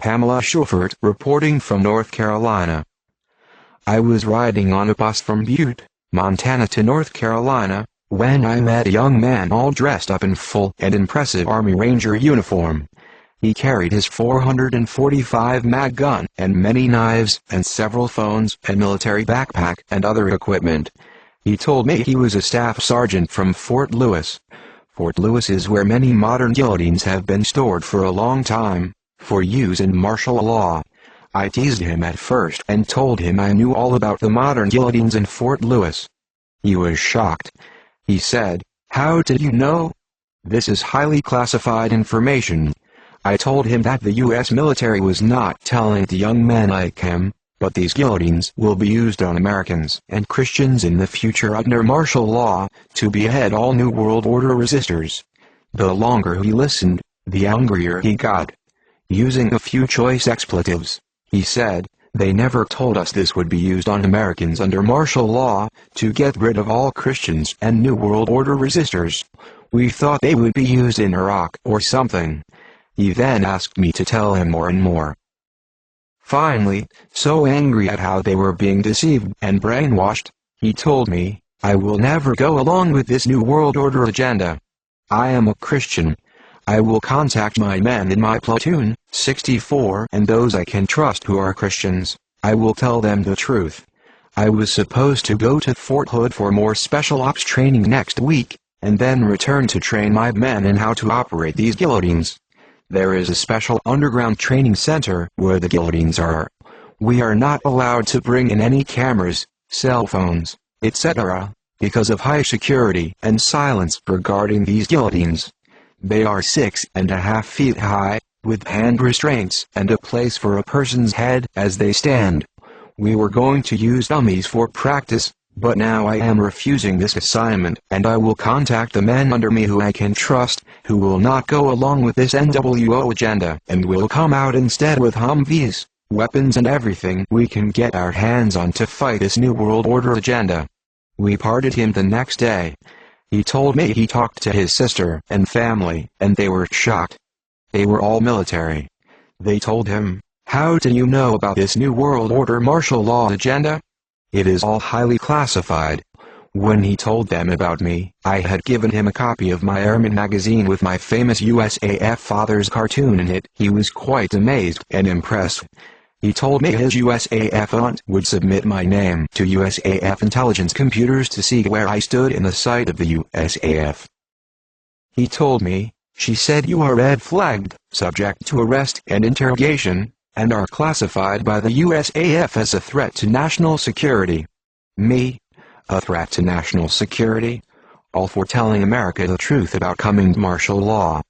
Pamela Schubert reporting from North Carolina. I was riding on a bus from Butte, Montana to North Carolina, when I met a young man all dressed up in full and impressive Army Ranger uniform. He carried his .445 mag gun and many knives and several phones and military backpack and other equipment. He told me he was a staff sergeant from Fort Lewis. Fort Lewis is where many modern guillotines have been stored for a long time, for use in martial law. I teased him at first and told him I knew all about the modern guillotines in Fort Lewis. He was shocked. He said, "How did you know? This is highly classified information." I told him that the U.S. military was not telling the young man like him, but these guillotines will be used on Americans and Christians in the future under martial law, to behead all New World Order resistors. The longer he listened, the angrier he got. Using a few choice expletives, he said, "They never told us this would be used on Americans under martial law, to get rid of all Christians and New World Order resistors. We thought they would be used in Iraq or something." He then asked me to tell him more and more. Finally, so angry at how they were being deceived and brainwashed, he told me, "I will never go along with this New World Order agenda. I am a Christian. I will contact my men in my platoon, 64, and those I can trust who are Christians. I will tell them the truth." I was supposed to go to Fort Hood for more special ops training next week, and then return to train my men in how to operate these guillotines. There is a special underground training center where the guillotines are. We are not allowed to bring in any cameras, cell phones, etc., because of high security and silence regarding these guillotines. They are 6.5 feet high, with hand restraints and a place for a person's head as they stand. We were going to use dummies for practice, but now I am refusing this assignment, and I will contact the men under me who I can trust, who will not go along with this NWO agenda, and will come out instead with Humvees, weapons and everything we can get our hands on to fight this New World Order agenda. We parted him the next day. He told me he talked to his sister and family, and they were shocked. They were all military. They told him, "How do you know about this New World Order martial law agenda? It is all highly classified." When he told them about me, I had given him a copy of my Airman magazine with my famous USAF father's cartoon in it. He was quite amazed and impressed. He told me his USAF aunt would submit my name to USAF intelligence computers to see where I stood in the sight of the USAF. He told me, "She said you are red-flagged, subject to arrest and interrogation, and are classified by the USAF as a threat to national security." Me? A threat to national security? All for telling America the truth about coming martial law.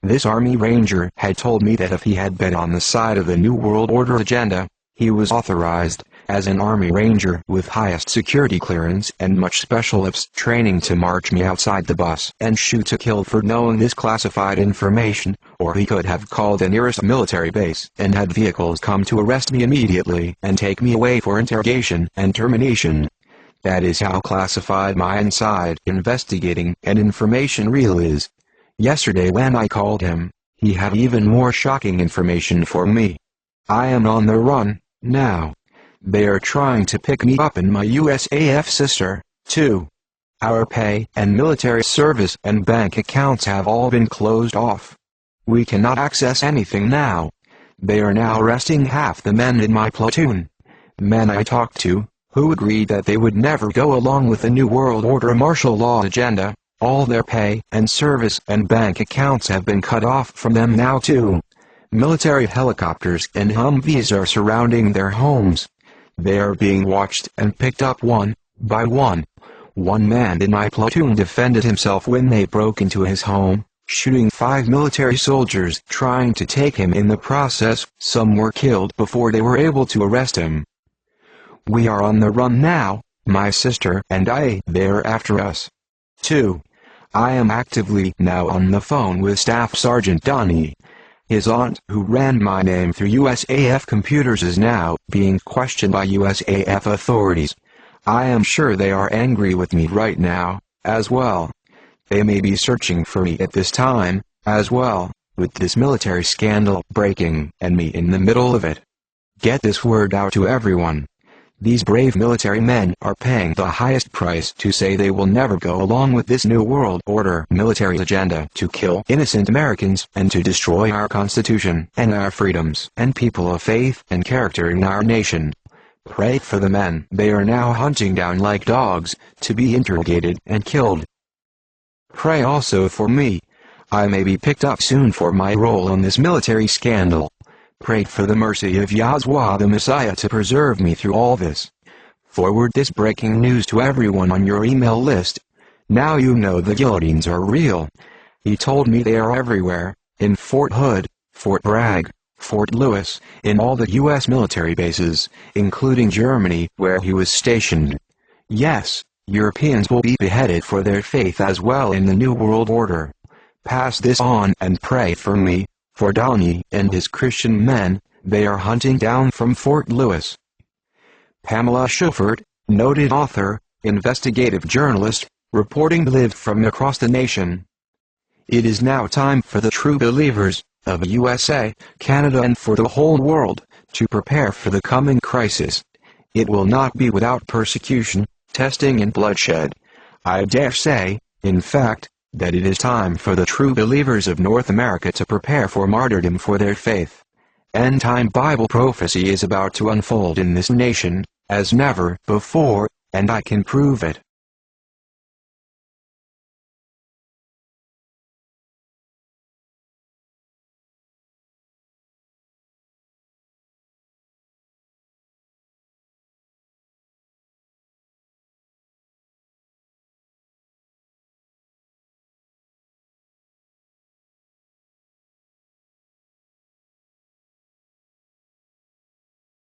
This Army Ranger had told me that if he had been on the side of the New World Order agenda, he was authorized, as an Army Ranger with highest security clearance and much special ops training, to march me outside the bus and shoot to kill for knowing this classified information, or he could have called the nearest military base and had vehicles come to arrest me immediately and take me away for interrogation and termination. That is how classified my inside investigating and information reel is. Yesterday when I called him, he had even more shocking information for me. I am on the run, now. They are trying to pick me up and my USAF sister, too. Our pay and military service and bank accounts have all been closed off. We cannot access anything now. They are now arresting half the men in my platoon. Men I talked to, who agreed that they would never go along with the New World Order martial law agenda. All their pay and service and bank accounts have been cut off from them now too. Military helicopters and Humvees are surrounding their homes. They are being watched and picked up one by one. One man in my platoon defended himself when they broke into his home, shooting 5 military soldiers trying to take him. In the process, some were killed before they were able to arrest him. We are on the run now, my sister and I. They're after us, too. I am actively now on the phone with Staff Sergeant Donnie. His aunt, who ran my name through USAF computers, is now being questioned by USAF authorities. I am sure they are angry with me right now, as well. They may be searching for me at this time, as well, with this military scandal breaking and me in the middle of it. Get this word out to everyone. These brave military men are paying the highest price to say they will never go along with this New World Order military agenda to kill innocent Americans and to destroy our Constitution and our freedoms and people of faith and character in our nation. Pray for the men they are now hunting down like dogs, to be interrogated and killed. Pray also for me. I may be picked up soon for my role in this military scandal. Pray for the mercy of Yahweh the Messiah to preserve me through all this. Forward this breaking news to everyone on your email list. Now you know the guillotines are real. He told me they are everywhere, in Fort Hood, Fort Bragg, Fort Lewis, in all the U.S. military bases, including Germany, where he was stationed. Yes, Europeans will be beheaded for their faith as well in the New World Order. Pass this on and pray for me. For Donnie and his Christian men, they are hunting down from Fort Lewis. Pamela Schufert, noted author, investigative journalist, reporting live from across the nation. It is now time for the true believers of USA, Canada and for the whole world to prepare for the coming crisis. It will not be without persecution, testing and bloodshed. I dare say, in fact, that it is time for the true believers of North America to prepare for martyrdom for their faith. End-time Bible prophecy is about to unfold in this nation, as never before, and I can prove it.